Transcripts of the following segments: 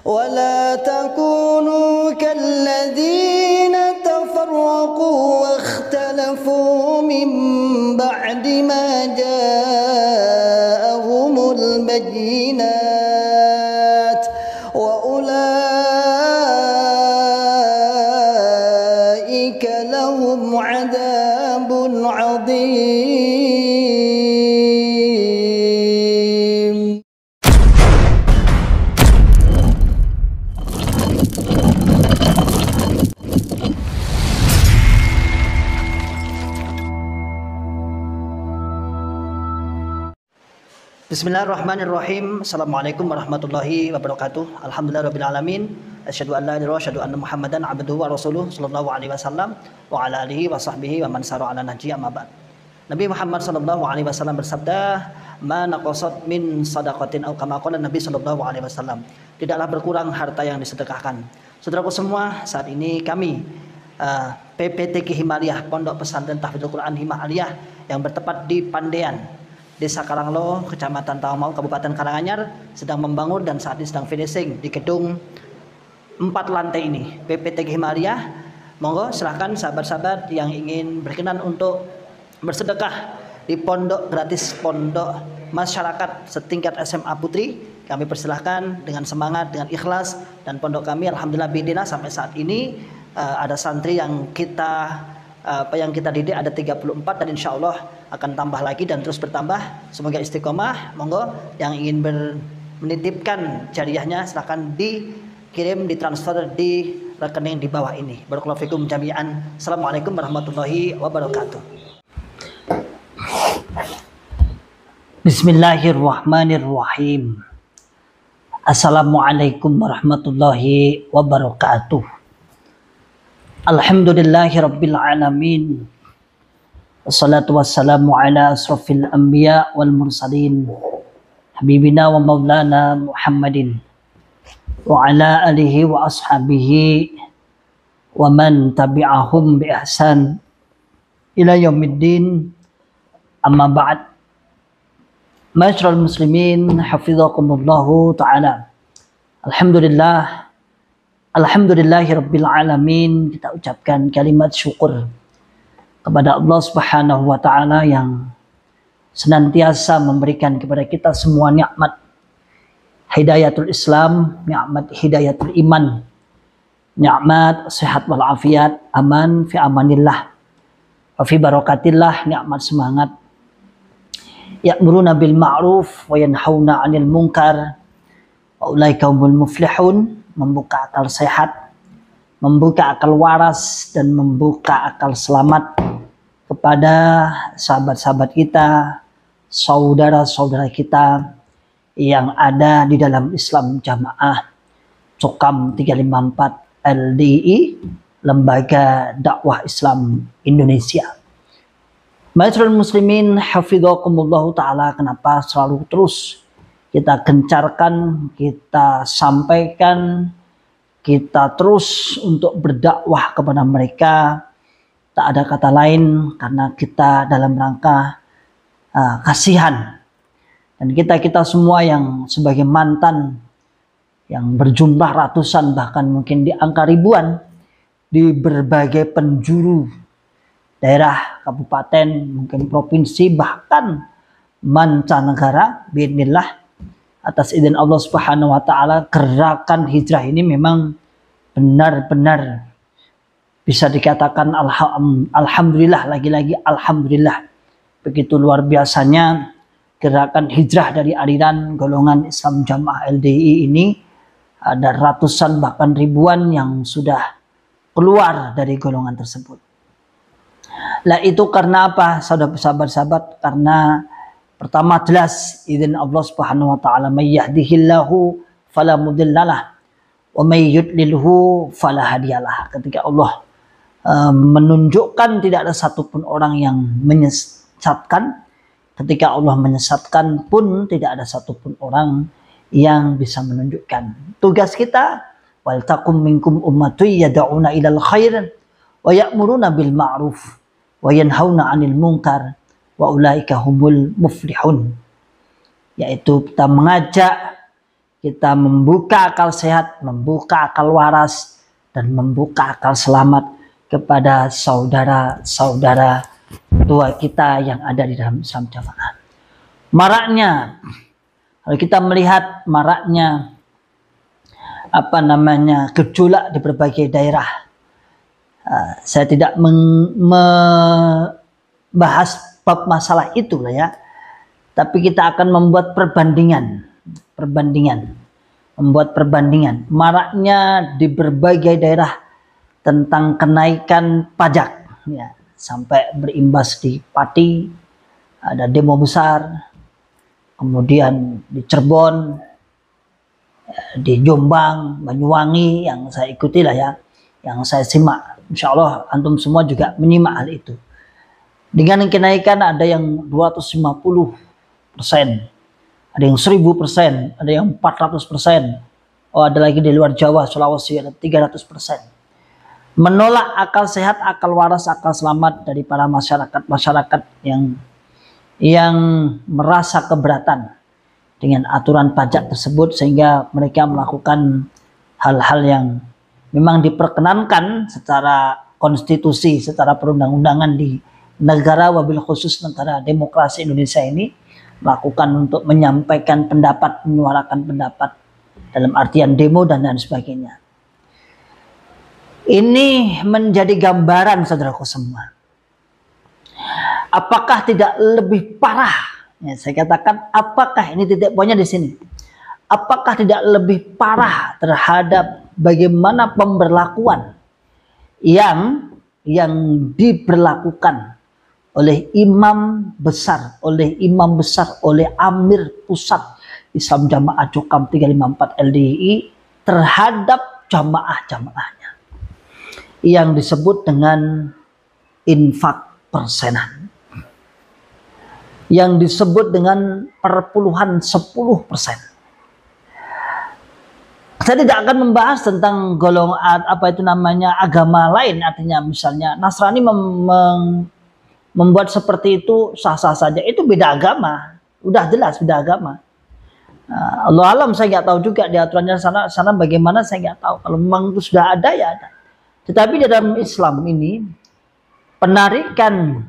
ولا تكونوا كالذين تفرقوا واختلفوا من بعد ما جاءهم البينات وأولئك لهم عذاب عظيم. Bismillahirrahmanirrahim. Assalamualaikum warahmatullahi wabarakatuh. Alhamdulillahirabbil alamin. Asyhadu an la ilaha illallah wa asyhadu anna Muhammadan abduhu wa rasuluh sallallahu alaihi wasallam wa ala alihi wa sahbihi wa man sara ala nahji amma ba'd. Nabi Muhammad sallallahu alaihi wasallam bersabda, "Ma naqasat min shadaqatin aw kama qala Nabi sallallahu alaihi wasallam." Tidaklah berkurang harta yang disedekahkan. Saudaraku semua, saat ini kami PPTQ Himaliyah, Pondok Pesantren Tahfidzul Quran Himaliyah yang bertempat di Pandean, Desa Karanglo, Kecamatan Tawangmangu, Kabupaten Karanganyar, sedang membangun dan saat ini sedang finishing di gedung 4 lantai ini. PPTQ Himaliyah, monggo silahkan sahabat-sahabat yang ingin berkenan untuk bersedekah di pondok gratis, pondok masyarakat setingkat SMA Putri, kami persilahkan dengan semangat, dengan ikhlas. Dan pondok kami alhamdulillah bidina sampai saat ini ada santri yang kita didik ada 34 dan insya Allah akan tambah lagi dan terus bertambah. Semoga istiqomah. Monggo yang ingin menitipkan jariahnya silahkan dikirim, ditransfer di rekening di bawah ini. Barakallahu fikum jami'an. Assalamualaikum warahmatullahi wabarakatuh. Bismillahirrahmanirrahim. Assalamualaikum warahmatullahi wabarakatuh. Alhamdulillahi rabbil alamin. Wassalatu wassalamu ala asrafil anbiya wal mursalin habibina wa maulana Muhammadin wa ala alihi wa ashabihi wa man tabi'ahum bi ihsan ila yaumiddin. Amma ba'd. Ma'asyiral muslimin, hafizakumullahu ta'ala. Alhamdulillahirabbil alamin. Kita ucapkan kalimat syukur kepada Allah Subhanahu wa taala yang senantiasa memberikan kepada kita semua nikmat hidayatul Islam, nikmat hidayatul iman, nikmat sehat wal afiat, aman fi amanillah wa fi barakatillah, nikmat semangat. Ya'muruna bil ma'ruf wa yanhauna 'anil munkar wa ulaika humul muflihun. Membuka akal sehat, membuka akal waras, dan membuka akal selamat kepada sahabat-sahabat kita, saudara-saudara kita yang ada di dalam Islam Jamaah Cokam 354 LDI, Lembaga Dakwah Islam Indonesia. Ma'asyiral muslimin, hafizakumullahu ta'ala. Kenapa selalu terus kita gencarkan, kita sampaikan, kita terus untuk berdakwah kepada mereka? Tak ada kata lain karena kita dalam rangka kasihan. Dan kita semua yang sebagai mantan yang berjumlah ratusan bahkan mungkin di angka ribuan di berbagai penjuru daerah, kabupaten, mungkin provinsi, bahkan mancanegara, biidznillah, atas izin Allah Subhanahu wa taala, gerakan hijrah ini memang benar-benar bisa dikatakan alhamdulillah, lagi-lagi alhamdulillah. Begitu luar biasanya gerakan hijrah dari aliran golongan Islam Jamaah LDI ini. Ada ratusan bahkan ribuan yang sudah keluar dari golongan tersebut. Lah itu karena apa, sahabat-sahabat? Karena pertama jelas izin Allah Subhanahu wa taala, may yahdihillahu fala mudhillalah wa may yudlilhu fala hadiyalah. Ketika Allah menunjukkan tidak ada satupun orang yang menyesatkan, ketika Allah menyesatkan pun tidak ada satupun orang yang bisa menunjukkan. Tugas kita, wal takum minkum ummatun yad'una ilal khair wa ya'muruna bil ma'ruf wa yanhauna 'anil munkar wa ulaika humul muflihun. Yaitu kita mengajak, kita membuka akal sehat, membuka akal waras, dan membuka akal selamat kepada saudara-saudara tua kita yang ada di dalam Islam Jamaah. Maraknya, kalau kita melihat maraknya gejolak di berbagai daerah, saya tidak membahas bab masalah itu lah ya, tapi kita akan membuat perbandingan maraknya di berbagai daerah tentang kenaikan pajak ya, sampai berimbas di Pati ada demo besar, kemudian di Cirebon, di Jombang, Banyuwangi yang saya ikuti lah ya, yang saya simak. Insya Allah antum semua juga menyimak hal itu. Dengan kenaikan ada yang 250%, ada yang 1000%, ada yang 400%. Oh, ada lagi di luar Jawa, Sulawesi ada 300%. Menolak akal sehat, akal waras, akal selamat dari para masyarakat yang merasa keberatan dengan aturan pajak tersebut, sehingga mereka melakukan hal-hal yang memang diperkenankan secara konstitusi, secara perundang-undangan di negara, wabil khusus negara demokrasi Indonesia ini, melakukan untuk menyampaikan pendapat, menyuarakan pendapat dalam artian demo dan lain sebagainya. Ini menjadi gambaran saudaraku semua. Apakah tidak lebih parah? Ya, saya katakan, apakah ini titik poinnya di sini? Apakah tidak lebih parah terhadap bagaimana pemberlakuan yang diberlakukan oleh imam besar, oleh Amir Pusat Islam Jamaah Jokam 354 LDII terhadap jamaah-jamaahnya, yang disebut dengan infak persenan, yang disebut dengan perpuluhan 10%. Saya tidak akan membahas tentang golongan agama lain, artinya misalnya Nasrani membuat seperti itu sah-sah saja, itu beda agama, udah jelas beda agama. Allah alam, saya nggak tahu juga di aturannya sana bagaimana, saya nggak tahu. Kalau memang itu sudah ada ya ada. Tetapi di dalam Islam ini penarikan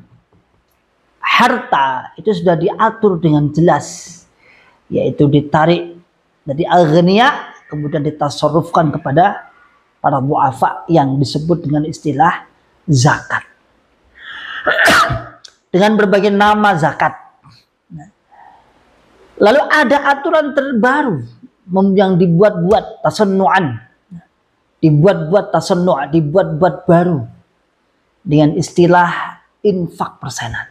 harta itu sudah diatur dengan jelas, yaitu ditarik dari al-ghaniya kemudian ditasarrufkan kepada para du'afa yang disebut dengan istilah zakat. Dengan berbagai nama zakat. Lalu ada aturan terbaru yang dibuat-buat tasannu'an, dibuat-buat baru dengan istilah infak persenan.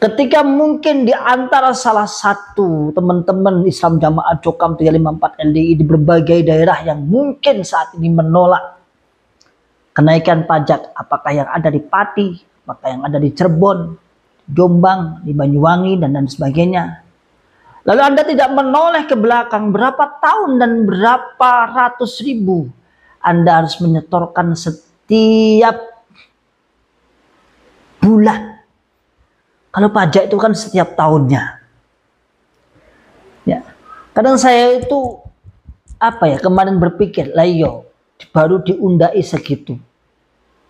Ketika mungkin di antara salah satu teman-teman Islam Jamaah Jokam 354 LDI di berbagai daerah yang mungkin saat ini menolak kenaikan pajak, apakah yang ada di Pati, apakah yang ada di Cirebon, Jombang, di Banyuwangi, dan sebagainya. Lalu Anda tidak menoleh ke belakang berapa tahun dan berapa ratus ribu Anda harus menyetorkan setiap bulan. Kalau pajak itu kan setiap tahunnya. Ya. Kadang saya itu kemarin berpikir, lah iyo, baru diundai segitu.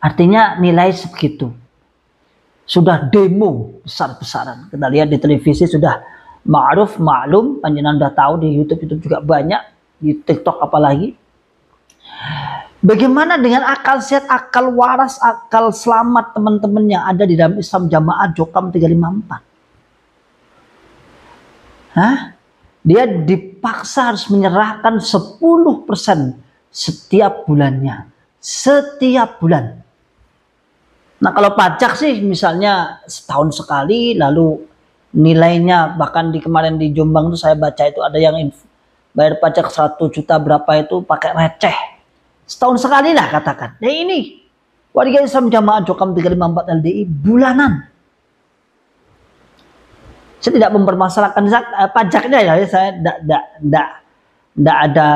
Artinya nilai segitu. Sudah demo besar-besaran. Kita lihat di televisi sudah ma'ruf, maklum, panjenengan sudah tahu, di YouTube juga banyak, di TikTok apalagi. Bagaimana dengan akal sehat, akal waras, akal selamat teman-teman yang ada di dalam Islam Jamaah Jokam 354? Dia dipaksa harus menyerahkan 10% setiap bulannya. Setiap bulan. Nah kalau pajak sih misalnya setahun sekali, lalu nilainya bahkan kemarin di Jombang itu saya baca itu ada yang bayar pajak 100 juta berapa itu pakai receh. Setahun sekali lah katakan. Nah ini warga Islam Jamaah Jokam 354 LDI bulanan. Saya tidak mempermasalahkan pajaknya ya, saya tidak ada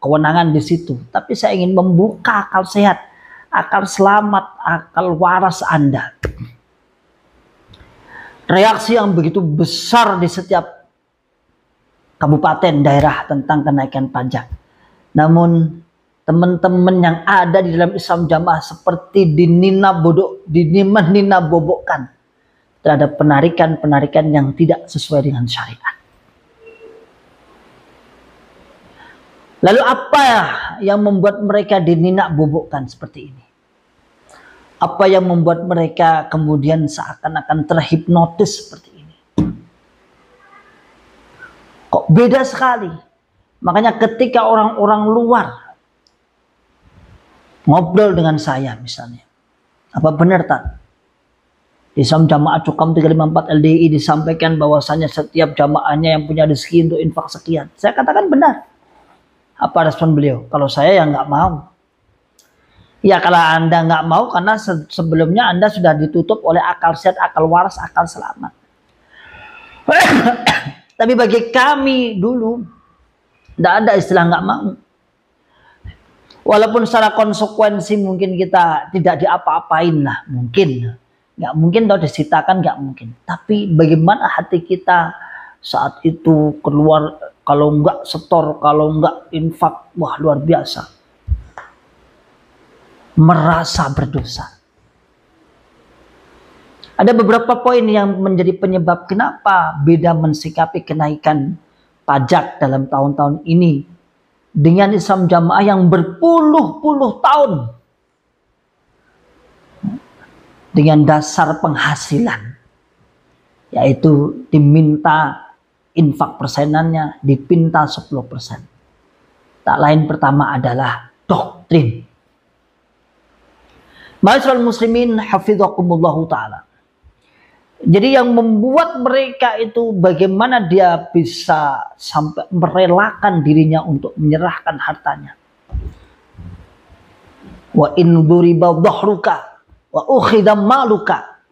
kewenangan di situ. Tapi saya ingin membuka akal sehat, akal selamat, akal waras Anda. Reaksi yang begitu besar di setiap kabupaten daerah tentang kenaikan pajak. Namun teman-teman yang ada di dalam Islam Jamaah seperti dinina-bobokkan terhadap penarikan-penarikan yang tidak sesuai dengan syariat. Lalu apa yang membuat mereka dinina-bobokkan seperti ini? Apa yang membuat mereka kemudian seakan-akan terhipnotis seperti ini? Kok beda sekali? Makanya ketika orang-orang luar ngobrol dengan saya misalnya, apa benar tak? Di Islam Jamaah Cukam 354 LDI disampaikan bahwasanya setiap jamaahnya yang punya rezeki untuk infak sekian. Saya katakan benar. Apa respon beliau? Kalau saya ya nggak mau. Ya kalau Anda nggak mau karena sebelumnya Anda sudah ditutup oleh akal sehat, akal waras, akal selamat. Tapi bagi kami dulu tidak ada istilah nggak mau. Walaupun secara konsekuensi mungkin kita tidak diapa-apain lah, mungkin nggak mungkin atau disitakan nggak mungkin. Tapi bagaimana hati kita saat itu keluar, kalau nggak setor, kalau nggak infak, wah luar biasa. Merasa berdosa. Ada beberapa poin yang menjadi penyebab kenapa beda mensikapi kenaikan pajak dalam tahun-tahun ini dengan Islam Jamaah yang berpuluh-puluh tahun dengan dasar penghasilan, yaitu diminta infak persenannya, dipinta 10%. Tak lain pertama adalah doktrin. Ma'asyiral muslimin hafizakumullahu ta'ala. Jadi yang membuat mereka itu bagaimana dia bisa sampai merelakan dirinya untuk menyerahkan hartanya. Wa in duriba dhahruka wa ukhidha maluka.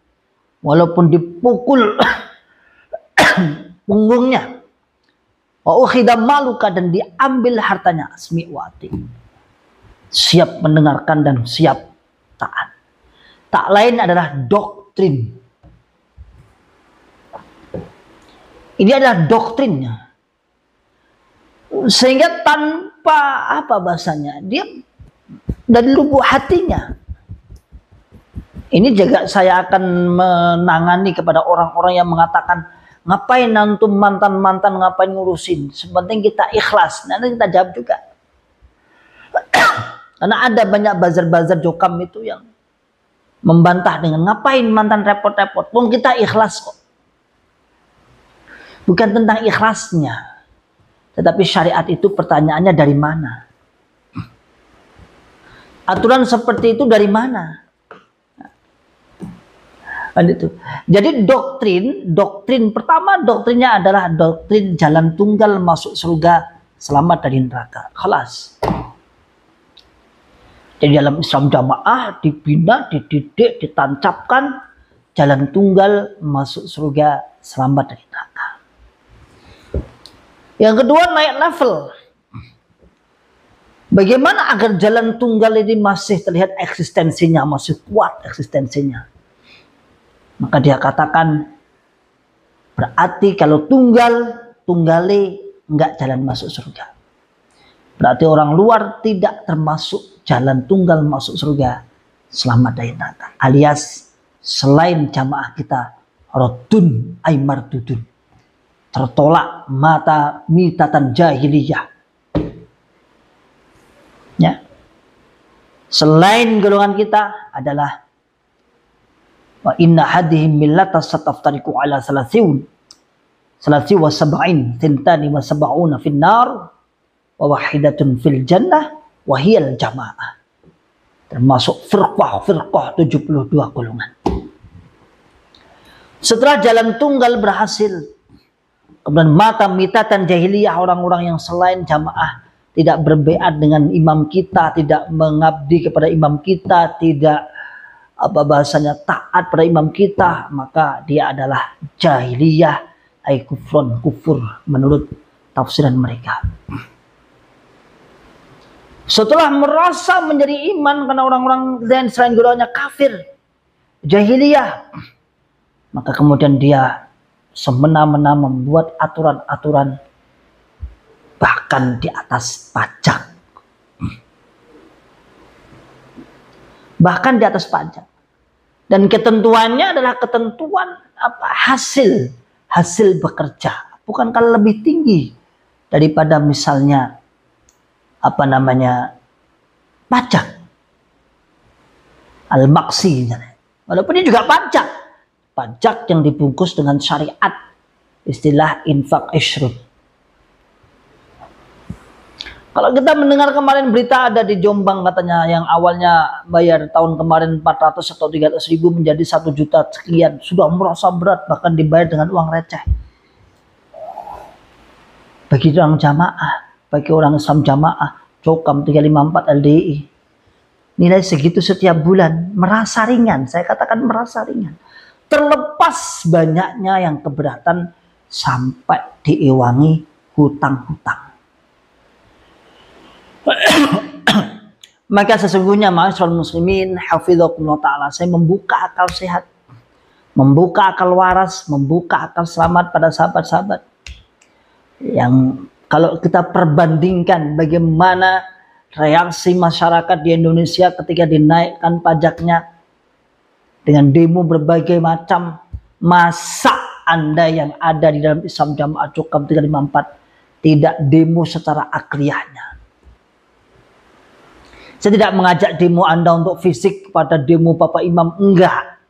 Walaupun dipukul punggungnya. Wa ukhidha maluka, dan diambil hartanya, asmi wa ati. Siap mendengarkan dan siap taat. Tak lain adalah doktrin. Ini adalah doktrinnya. Sehingga tanpa apa bahasanya, dia dari lubuk hatinya. Ini juga saya akan menangani kepada orang-orang yang mengatakan, ngapain antum mantan-mantan, ngapain ngurusin, sepenting kita ikhlas. Nanti kita jawab juga. Karena ada banyak bazar-bazar jokam itu yang membantah dengan ngapain mantan repot-repot, pun kita ikhlas kok. Bukan tentang ikhlasnya, tetapi syariat itu pertanyaannya dari mana? Aturan seperti itu dari mana? Jadi doktrin pertama, doktrinnya adalah doktrin jalan tunggal masuk surga, selamat dari neraka. Khalas. Jadi dalam Islam Jamaah dibina, dididik, ditancapkan jalan tunggal masuk surga, selamat dari neraka. Yang kedua, naik level. Bagaimana agar jalan tunggal ini masih terlihat eksistensinya, masih kuat eksistensinya? Maka dia katakan, berarti kalau tunggali enggak jalan masuk surga. Berarti orang luar tidak termasuk jalan tunggal masuk surga, selamat dari neraka. Alias selain jamaah kita, rodun aymar dudun, tertolak mata mitatan jahiliyah. Ya. Selain golongan kita adalah wa inna hadihim millata sataftariku ala salasi wa sab'in tintani wa sab'una fin nar wa wahidatun fil jannah wa hiyal jamaah. Termasuk firqah 72 golongan. Setelah jalan tunggal berhasil, kemudian mata mitatan jahiliyah, orang-orang yang selain jamaah tidak berbeat dengan imam kita, tidak mengabdi kepada imam kita, tidak apa bahasanya taat pada imam kita, maka dia adalah jahiliyah, ay kufrun, kufur menurut tafsiran mereka. Setelah merasa menjadi iman karena orang-orang lain selain golongannya kafir, jahiliyah, maka kemudian dia semena-mena membuat aturan-aturan bahkan di atas pajak. Bahkan di atas pajak. Dan ketentuannya adalah ketentuan hasil bekerja. Bukankah lebih tinggi daripada misalnya pajak al-maksi, walaupun ini juga pajak yang dibungkus dengan syariat, istilah infak ishrud. Kalau kita mendengar kemarin berita ada di Jombang katanya yang awalnya bayar tahun kemarin 400 atau 300 ribu menjadi 1 juta sekian, sudah merasa berat bahkan dibayar dengan uang receh. Bagi orang jamaah, bagi orang Islam jamaah, Cokam 354 LDI, nilai segitu setiap bulan merasa ringan. Saya katakan merasa ringan. Terlepas banyaknya yang keberatan sampai diiwangi hutang-hutang. Maka sesungguhnya ma'asyiral muslimin hafizakumullah ta'ala, saya membuka akal sehat, membuka akal waras, membuka akal selamat pada sahabat-sahabat yang kalau kita perbandingkan bagaimana reaksi masyarakat di Indonesia ketika dinaikkan pajaknya dengan demo berbagai macam, masa Anda yang ada di dalam Islam Jamaah Cokam 354 tidak demo secara akliyahnya? Saya tidak mengajak demo Anda untuk fisik kepada demo Bapak Imam, enggak.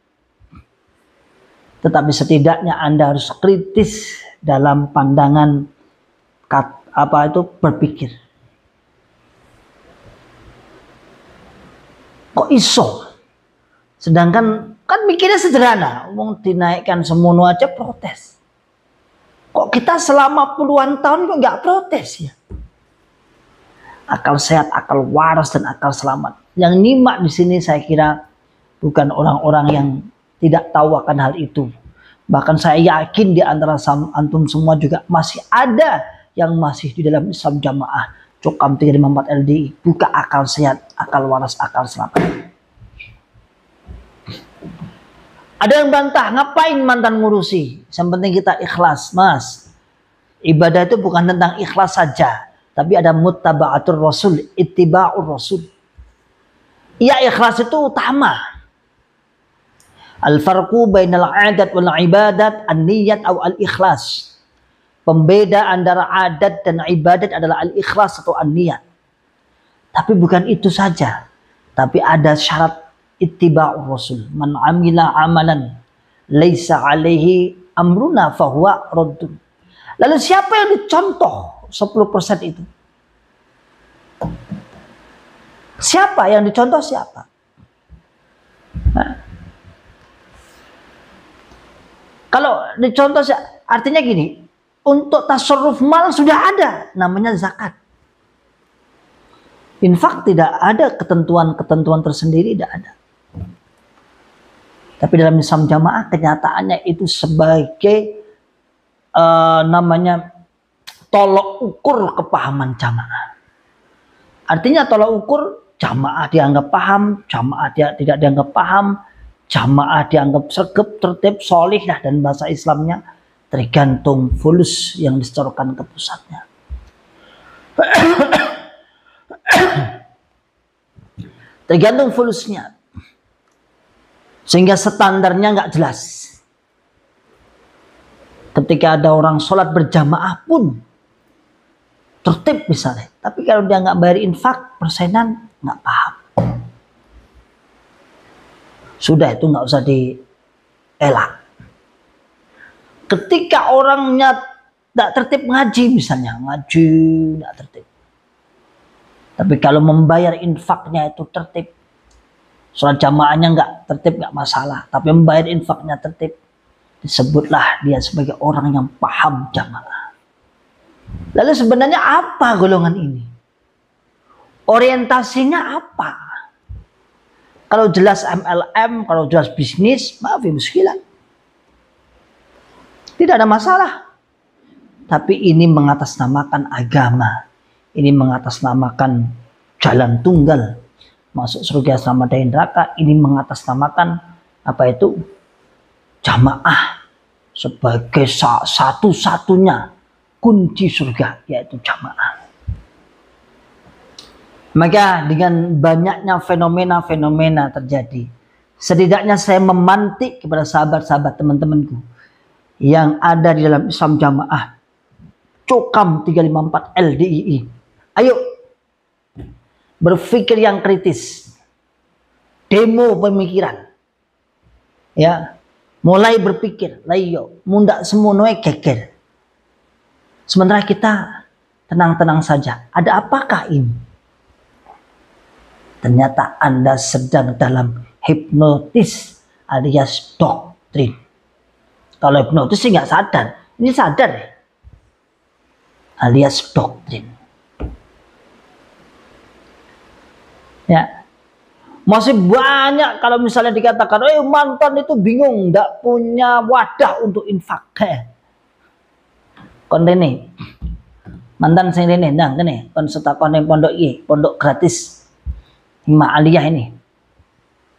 Tetapi setidaknya Anda harus kritis dalam pandangan berpikir. Kok iso? Sedangkan kan mikirnya sederhana, mau dinaikkan semono aja protes. Kok kita selama puluhan tahun kok nggak protes ya? Akal sehat, akal waras, dan akal selamat. Yang nyimak di sini saya kira bukan orang-orang yang tidak tahu akan hal itu. Bahkan saya yakin di antara antum semua juga masih ada yang masih di dalam Islam Jamaah Cokam 354 LDI. Buka akal sehat, akal waras, akal selamat. Ada yang bantah, ngapain mantan ngurusi? Yang penting kita ikhlas, Mas. Ibadah itu bukan tentang ikhlas saja, tapi ada muttaba'atur rasul, ittiba'ur rasul. Ya, ikhlas itu utama. Al-farqu bainal adat wal ibadat an-niyat atau al-ikhlas. Pembeda antara adat dan ibadat adalah al-ikhlas atau an-niyat. Tapi bukan itu saja, tapi ada syarat ittiba'ur rasul. Man amila amalan laisa alaihi amruna fahuwa raddun. Lalu siapa yang dicontoh 10% itu? Siapa yang dicontoh siapa? Nah, kalau dicontoh artinya gini, untuk tasarruf mal sudah ada, namanya zakat. Infak tidak ada ketentuan-ketentuan tersendiri, tidak ada. Tapi dalam Islam Jamaah kenyataannya itu sebagai tolok ukur kepahaman jamaah. Artinya tolok ukur, jamaah dianggap paham, jamaah tidak dianggap paham, jamaah dianggap sergap, tertib, solih, dan bahasa Islamnya tergantung fulus yang disetorkan ke pusatnya. Tergantung fulusnya. Sehingga standarnya nggak jelas. Ketika ada orang sholat berjamaah pun tertib misalnya, tapi kalau dia nggak bayar infak, persenan, nggak paham. Sudah, itu nggak usah dielak. Ketika orangnya tidak tertib ngaji misalnya, ngaji tidak tertib. Tapi kalau membayar infaknya itu tertib, sholat jamaahnya nggak tertib nggak masalah, tapi membayar infaknya tertib, disebutlah dia sebagai orang yang paham jamaah. Lalu sebenarnya apa golongan ini? Orientasinya apa? Kalau jelas MLM, kalau jelas bisnis, maaf ya muskilah. Tidak ada masalah. Tapi ini mengatasnamakan agama. Ini mengatasnamakan jalan tunggal. Masuk surga selama dari neraka. Ini mengatasnamakan jamaah sebagai satu-satunya kunci surga, yaitu jamaah. Maka dengan banyaknya fenomena-fenomena terjadi, setidaknya saya memantik kepada sahabat-sahabat teman-temanku yang ada di dalam Islam Jamaah Cokam 354 LDII. Ayo berpikir yang kritis, demo pemikiran, ya, mulai berpikir, layo, mundak semono geger. Sementara kita tenang-tenang saja. Ada apakah ini? Ternyata Anda sedang dalam hipnotis alias doktrin. Kalau hipnotis sih nggak sadar, ini sadar ya? Alias doktrin. Ya, masih banyak kalau misalnya dikatakan, mantan itu bingung, nggak punya wadah untuk infak. Kon ini mantan sing ini, nang kene kon sedekah ning pondok iki, pondok gratis. Hima aliyah ini.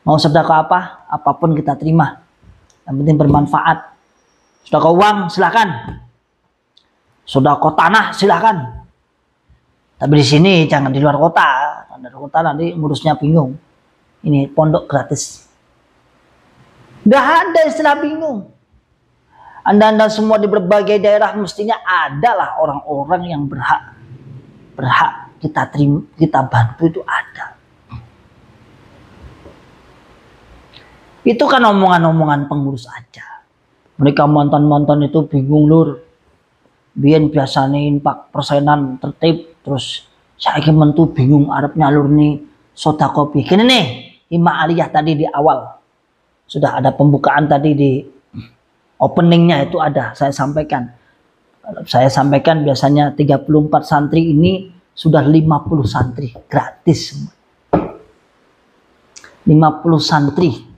Mau sedekah apa? Apapun kita terima. Yang penting bermanfaat. Sedekah uang silakan. Sedekah tanah silakan. Tapi di sini jangan di luar kota. Di luar kota nanti ngurusnya bingung. Ini pondok gratis. Nggak ada istilah bingung. Anda semua di berbagai daerah mestinya adalah orang-orang yang berhak kita terima, kita bantu, itu ada. Itu kan omongan-omongan pengurus aja. Mereka mantan-mantan itu bingung lur. Biyen biasanya infak persenan tertib, terus saya mentu bingung arep nyalur nih sedekah piye. Kene nih, hima aliyah tadi di awal. Sudah ada pembukaan tadi di openingnya itu ada, saya sampaikan. Saya sampaikan biasanya 34 santri, ini sudah 50 santri gratis. 50 santri.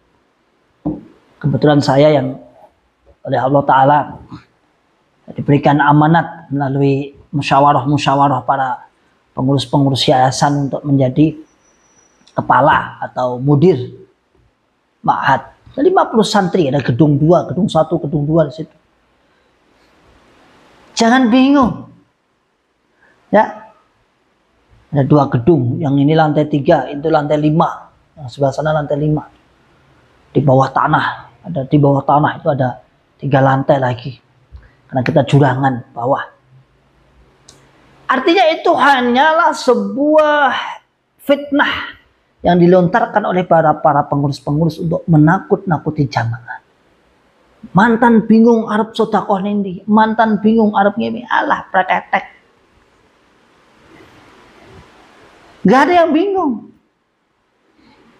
Kebetulan saya yang oleh Allah Ta'ala diberikan amanat melalui musyawarah para pengurus-pengurus yayasan untuk menjadi kepala atau mudir ma'had. 50 santri, ada gedung 2, gedung 1, gedung 2 di situ. Jangan bingung. Ya. Ada 2 gedung, yang ini lantai 3, itu lantai 5. Yang sebelah sana lantai 5. Di bawah tanah, di bawah tanah itu ada 3 lantai lagi. Karena kita jurangan bawah. Artinya itu hanyalah sebuah fitnah yang dilontarkan oleh para pengurus-pengurus untuk menakut-nakuti jamaah. Mantan bingung arep sedekah nendi, mantan bingung arep ngene, alah pratetek. Gak ada yang bingung.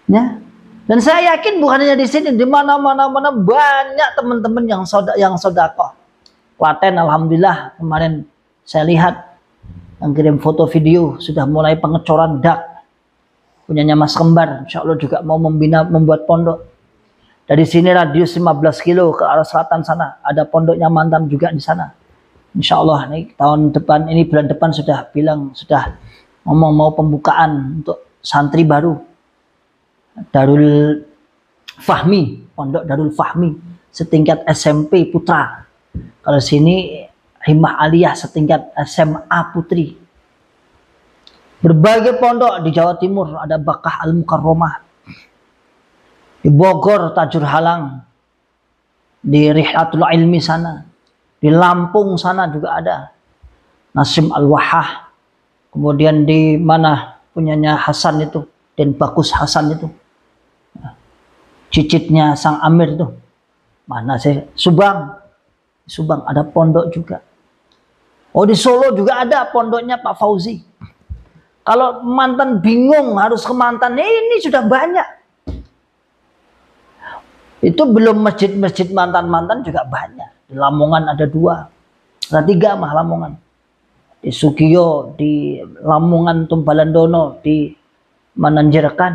Ya. Dan saya yakin bukan hanya di sini, di mana-mana banyak teman-teman yang sedekah. Klaten alhamdulillah kemarin saya lihat yang kirim foto video sudah mulai pengecoran dak. Punyanya Mas Kembar, insya Allah juga mau membuat pondok. Dari sini radius 15 kilo ke arah selatan sana, ada pondoknya mantan juga di sana. Insya Allah nih tahun depan, ini bulan depan sudah ngomong mau pembukaan untuk santri baru. Darul Fahmi, pondok Darul Fahmi setingkat SMP putra. Kalau sini Himah Aliyah setingkat SMA putri. Berbagai pondok di Jawa Timur, ada Bakah Al-Mukarromah, di Bogor Tajur Halang, di Rihlatul Ilmi sana, di Lampung sana juga ada Nasim Al-Wahah, kemudian di mana punyanya Hasan itu, dan Bagus Hasan itu, cicitnya Sang Amir itu, mana sih? Subang ada pondok juga. Oh, di Solo juga ada pondoknya Pak Fauzi. Kalau mantan bingung harus ke mantan, ini sudah banyak. Itu belum masjid-masjid mantan-mantan juga banyak. Di Lamongan ada 2, ada 3 mah Lamongan. Di Sugiyo, di Lamongan Tumbalandono, di Mananjerakan.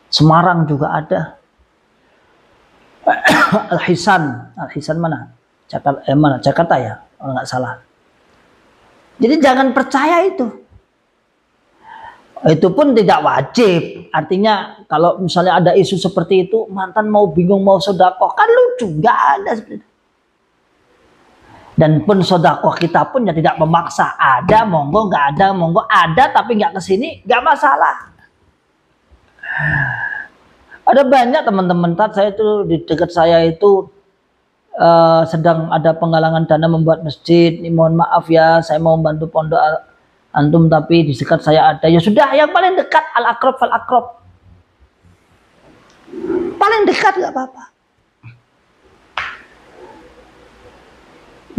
Semarang juga ada. Al-Hisan mana? Jakarta ya, kalau nggak salah. Jadi jangan percaya itu. Itu pun tidak wajib. Artinya kalau misalnya ada isu seperti itu, mantan mau bingung mau sedekah, kan lucu, nggak ada seperti itu. Dan pun sodakoh kita pun ya tidak memaksa. Ada monggo, nggak ada monggo. Ada tapi nggak kesini, nggak masalah. Ada banyak teman-teman. Saya itu di dekat saya itu sedang ada penggalangan dana membuat masjid. Ini mohon maaf ya, saya mau membantu pondok antum tapi di dekat saya ada. Ya sudah, yang paling dekat al-akrab fal-akrab. Paling dekat nggak apa-apa.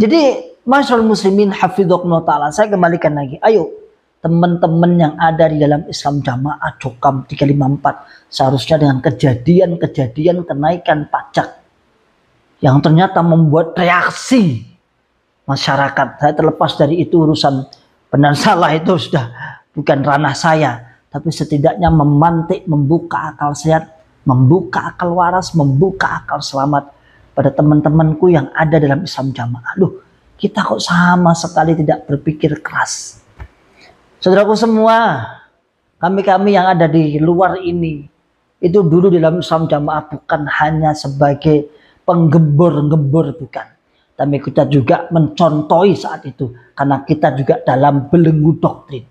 Jadi masyaallah muslimin hafidhakumullah ta'ala, saya kembalikan lagi. Ayo teman-teman yang ada di dalam Islam Jamaah Jokam 354, seharusnya dengan kejadian-kejadian kenaikan pajak yang ternyata membuat reaksi masyarakat. Saya terlepas dari itu, urusan benar salah itu sudah bukan ranah saya, tapi setidaknya memantik, membuka akal sehat, membuka akal waras, membuka akal selamat pada teman-temanku yang ada dalam Islam Jamaah. Loh, kita kok sama sekali tidak berpikir keras. Saudaraku semua, kami-kami yang ada di luar ini, itu dulu dalam Islam Jamaah bukan hanya sebagai penggembor-gembor, bukan. Tapi kita juga mencontohi saat itu, karena kita juga dalam belenggu doktrin.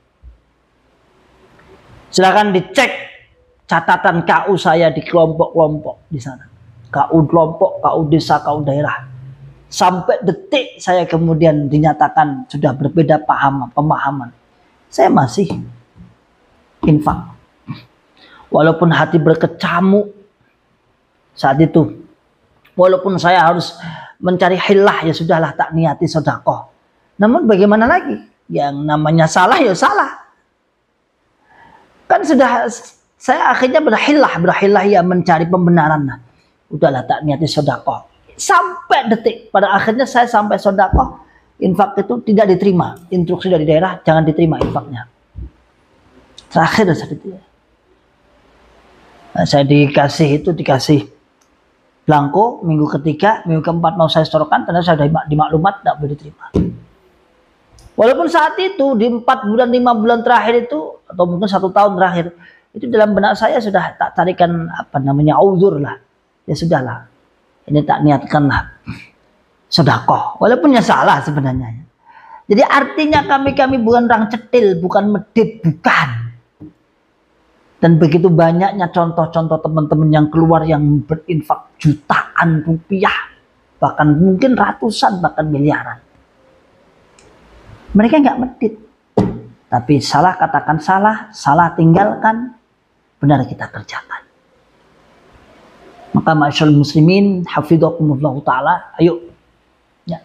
Silakan dicek catatan KU saya di kelompok-kelompok di sana. KU kelompok, KU desa, KU daerah. Sampai detik saya kemudian dinyatakan sudah berbeda pemahaman. Saya masih infak. Walaupun hati berkecamuk saat itu. Walaupun saya harus mencari hilah, ya sudahlah, tak niati sedekah. Namun bagaimana lagi? Yang namanya salah ya salah. Kan sudah saya akhirnya berhilah ya mencari pembenaran. Udahlah, tak niati sedekah. Sampai detik pada akhirnya saya sampai sedekah, infak itu tidak diterima. Instruksi dari daerah jangan diterima infaknya. Terakhir saat itu. Nah, saya dikasih blanko minggu ketiga, minggu keempat mau saya setorkan, ternyata saya sudah dimaklumat tidak boleh diterima. Walaupun saat itu di 4 bulan 5 bulan terakhir itu, atau mungkin 1 tahun terakhir itu, dalam benak saya sudah tak tarikan uzur lah. Ya sudahlah, ini tak niatkanlah sedekah, walaupun ya salah sebenarnya. Jadi artinya kami bukan orang cetil, bukan medit, bukan. Dan begitu banyaknya contoh-contoh teman-teman yang keluar yang berinfak jutaan rupiah, bahkan mungkin ratusan, bahkan miliaran. Mereka nggak medit, tapi salah katakan salah, salah tinggalkan, benar kita kerjakan. Maka masyaallah muslimin hafidhakumullah ta'ala, ayo ya,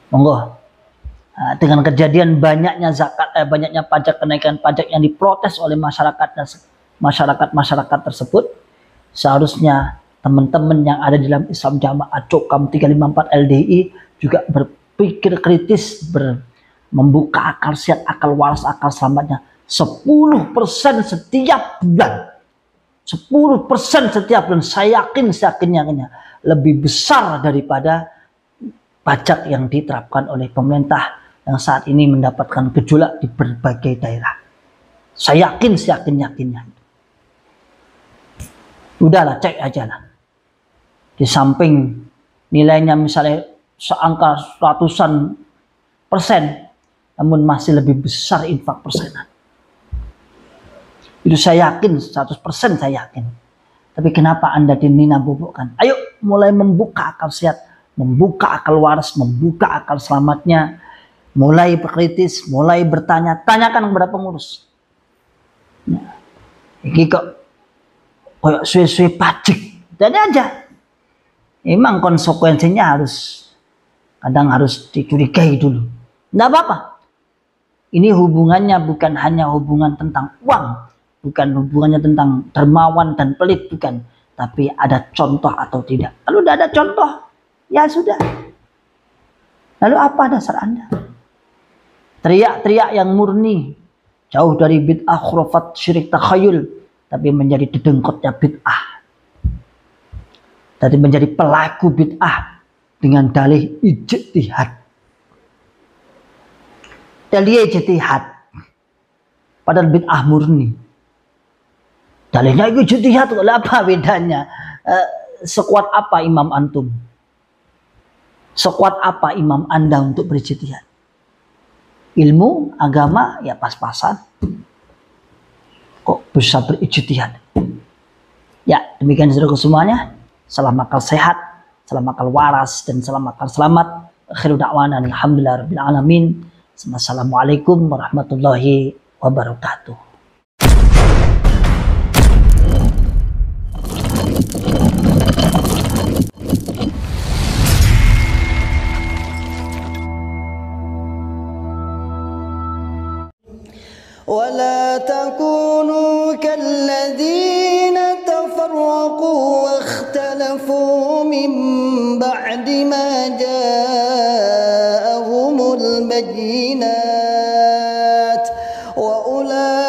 monggo. Dengan kejadian banyaknya banyaknya pajak, kenaikan pajak yang diprotes oleh masyarakat dan masyarakat tersebut, seharusnya teman-teman yang ada di dalam Islam Jamaah Jokam 354 LDI juga berpikir kritis, membuka akal sehat, akal waras, akal selamatnya 10% setiap bulan. 10% setiap bulan, saya yakinnya lebih besar daripada pajak yang diterapkan oleh pemerintah yang saat ini mendapatkan gejolak di berbagai daerah. Saya yakinnya. Udahlah, cek aja lah. Di samping nilainya misalnya seangka ratusan persen, namun masih lebih besar infak persenan. Itu saya yakin, 100% saya yakin. Tapi kenapa Anda dinina bobokkan? Ayo mulai membuka akal sehat, membuka akal waras, membuka akal selamatnya. Mulai berkritis, mulai bertanya, tanyakan kepada pengurus. Ya. Ini kok kayak suwe-suwe pajak. Tanya aja. Emang konsekuensinya kadang harus dicurigai dulu. Tidak apa-apa. Ini hubungannya bukan hanya hubungan tentang uang. Bukan hubungannya tentang dermawan dan pelit, bukan. Tapi ada contoh atau tidak. Kalau tidak ada contoh, ya sudah. Lalu apa dasar Anda? Teriak-teriak yang murni, jauh dari bid'ah, khurafat, syirik, takhayul, tapi menjadi dedengkotnya bid'ah. Tadi menjadi pelaku bid'ah dengan dalih ijtihad. Dalih ijtihad. Padahal bid'ah murni. Dalilnya itu ijtihad, apa bedanya? Sekuat apa imam antum? Sekuat apa imam Anda untuk berijtihad? Ilmu, agama, ya pas-pasan. Kok bisa berijtihad? Ya, demikian saudara semuanya. Salam akal sehat, salam akal waras, dan salam akal selamat. Akhiru da'wana alhamdulillahirabbil alamin. Assalamualaikum warahmatullahi wabarakatuh. ولا تكونوا كالذين تفرقوا واختلفوا من بعد ما جاءهم البينات وأولئك